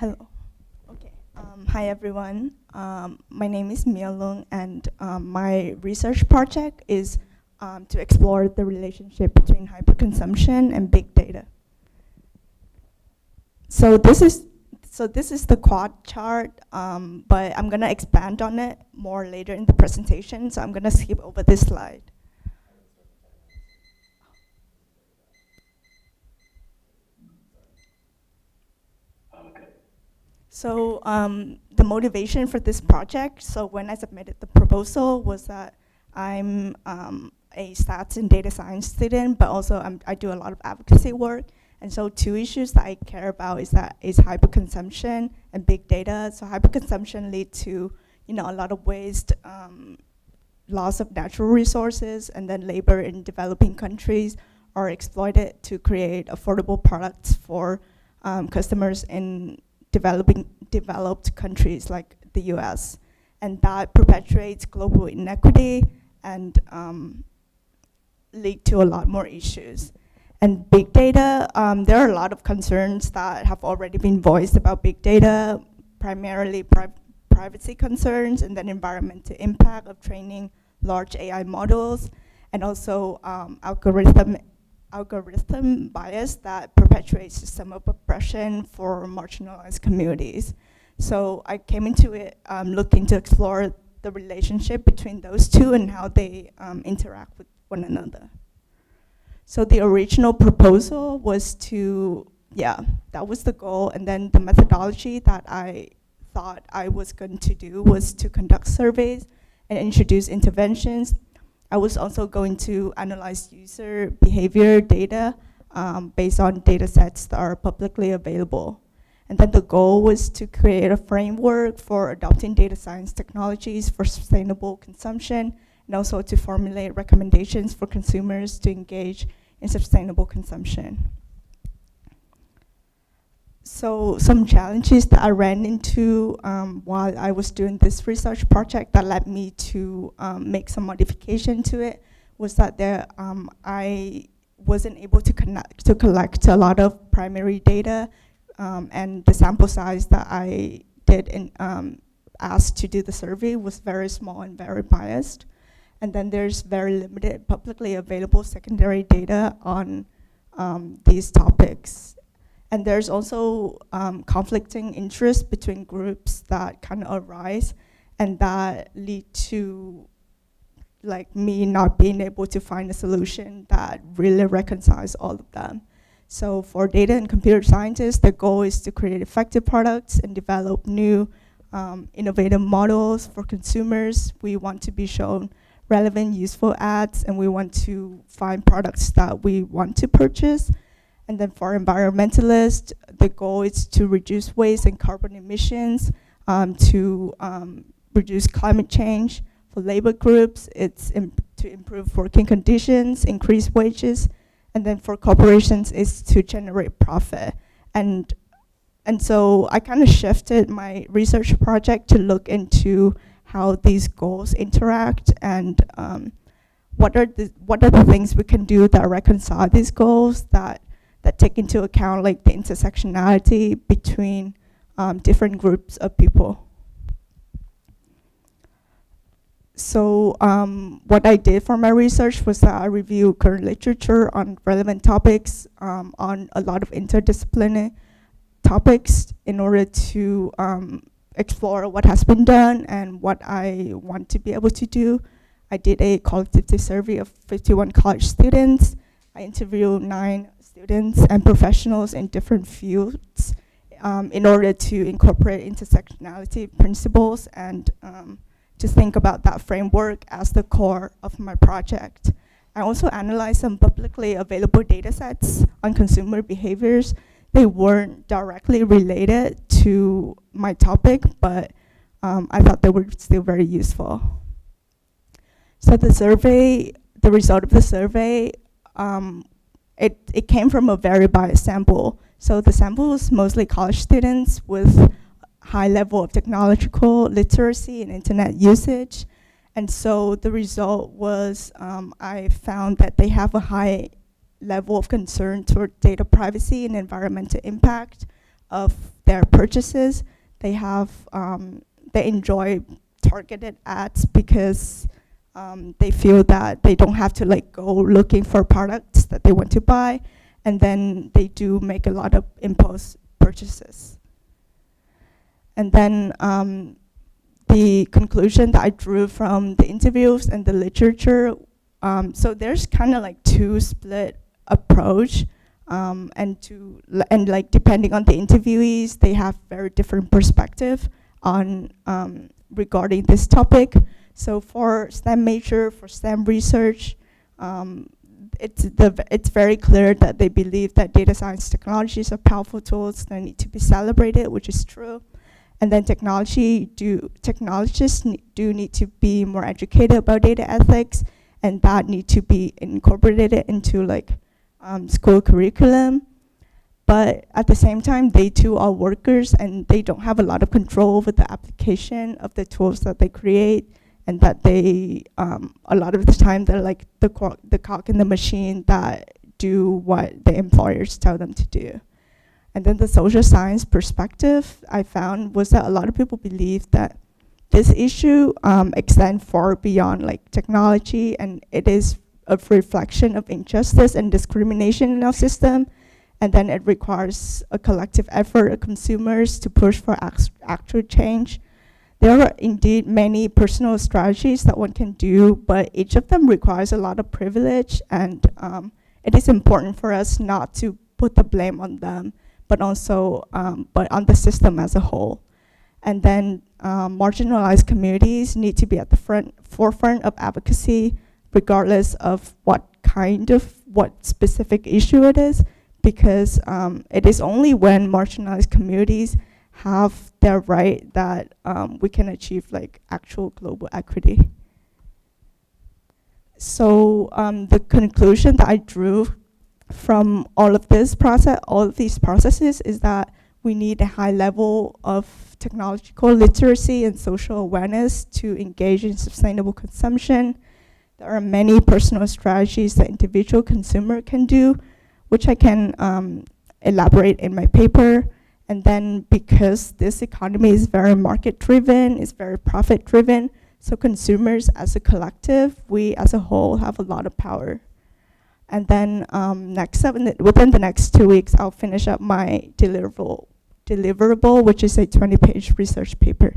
Hello. Okay. Hi, everyone. My name is Luong, and my research project is to explore the relationship between hyperconsumption and big data. So this is the quad chart, but I'm gonna expand on it more later in the presentation. So I'm gonna skip over this slide. So the motivation for this project, so when I submitted the proposal was that I'm a stats and data science student, but also I do a lot of advocacy work. And so two issues that I care about is hyperconsumption and big data. So hyperconsumption lead to a lot of waste, loss of natural resources, and then labor in developing countries are exploited to create affordable products for customers in developed countries like the US. And that perpetuates global inequity and lead to a lot more issues. And big data, there are a lot of concerns that have already been voiced about big data, primarily privacy concerns and then environmental impact of training large AI models, and also algorithm bias that perpetuates system of oppression for marginalized communities. So I came into it looking to explore the relationship between those two and how they interact with one another. So the original proposal was that was the goal. And then the methodology that I thought I was going to do was to conduct surveys and introduce interventions. I was also going to analyze user behavior data based on data sets that are publicly available. And then the goal was to create a framework for adopting data science technologies for sustainable consumption, and also to formulate recommendations for consumers to engage in sustainable consumption. So some challenges that I ran into while I was doing this research project that led me to make some modification to it was that I wasn't able to collect a lot of primary data, and the sample size that I did asked to do the survey was very small and very biased. And then there's very limited publicly available secondary data on these topics. And there's also conflicting interests between groups that kind of arise and that lead to me not being able to find a solution that really reconciles all of them. So for data and computer scientists, the goal is to create effective products and develop new innovative models for consumers. We want to be shown relevant, useful ads, and we want to find products that we want to purchase. And then for environmentalists, the goal is to reduce waste and carbon emissions, to reduce climate change. For labor groups, it's to improve working conditions, increase wages. And then for corporations, it's to generate profit. And so I kind of shifted my research project to look into how these goals interact and what are the things we can do that reconcile these goals that take into account the intersectionality between different groups of people. So what I did for my research was that I reviewed current literature on relevant topics, on a lot of interdisciplinary topics in order to explore what has been done and what I want to be able to do. I did a qualitative survey of 51 college students. I interviewed 9 students and professionals in different fields in order to incorporate intersectionality principles and to think about that framework as the core of my project. I also analyzed some publicly available data sets on consumer behaviors. They weren't directly related to my topic, but I thought they were still very useful. So the result of the survey, it came from a very biased sample. So the sample was mostly college students with high level of technological literacy and internet usage. And so the result was I found that they have a high level of concern toward data privacy and environmental impact of their purchases. They have they enjoy targeted ads because they feel that they don't have to like go looking for products that they want to buy, and then they do make a lot of impulse purchases. And then the conclusion that I drew from the interviews and the literature, so there's kind of like two split approach, and like depending on the interviewees, they have very different perspective on regarding this topic. So for STEM major, for STEM research, it's very clear that they believe that data science technologies are powerful tools that need to be celebrated, which is true. And then technologists do need to be more educated about data ethics, and that need to be incorporated into like school curriculum. But at the same time, they too are workers, and they don't have a lot of control over the application of the tools that they create, and that they, a lot of the time, they're like the cog in the machine that do what the employers tell them to do. And then the social science perspective I found was that a lot of people believe that this issue extends far beyond like technology, and it is a reflection of injustice and discrimination in our system. And then it requires a collective effort of consumers to push for actual change. There are indeed many personal strategies that one can do, but each of them requires a lot of privilege, and it is important for us not to put the blame on them, but also but on the system as a whole. And then marginalized communities need to be at the forefront of advocacy, regardless of what specific issue it is, because it is only when marginalized communities have their right that we can achieve like actual global equity. So the conclusion that I drew from all of these processes is that we need a high level of technological literacy and social awareness to engage in sustainable consumption. There are many personal strategies that individual consumer can do, which I can elaborate in my paper. And then because this economy is very market-driven, it's very profit-driven, so consumers as a collective, we as a whole have a lot of power. And then next up, within the next 2 weeks, I'll finish up my deliverable, which is a 20-page research paper.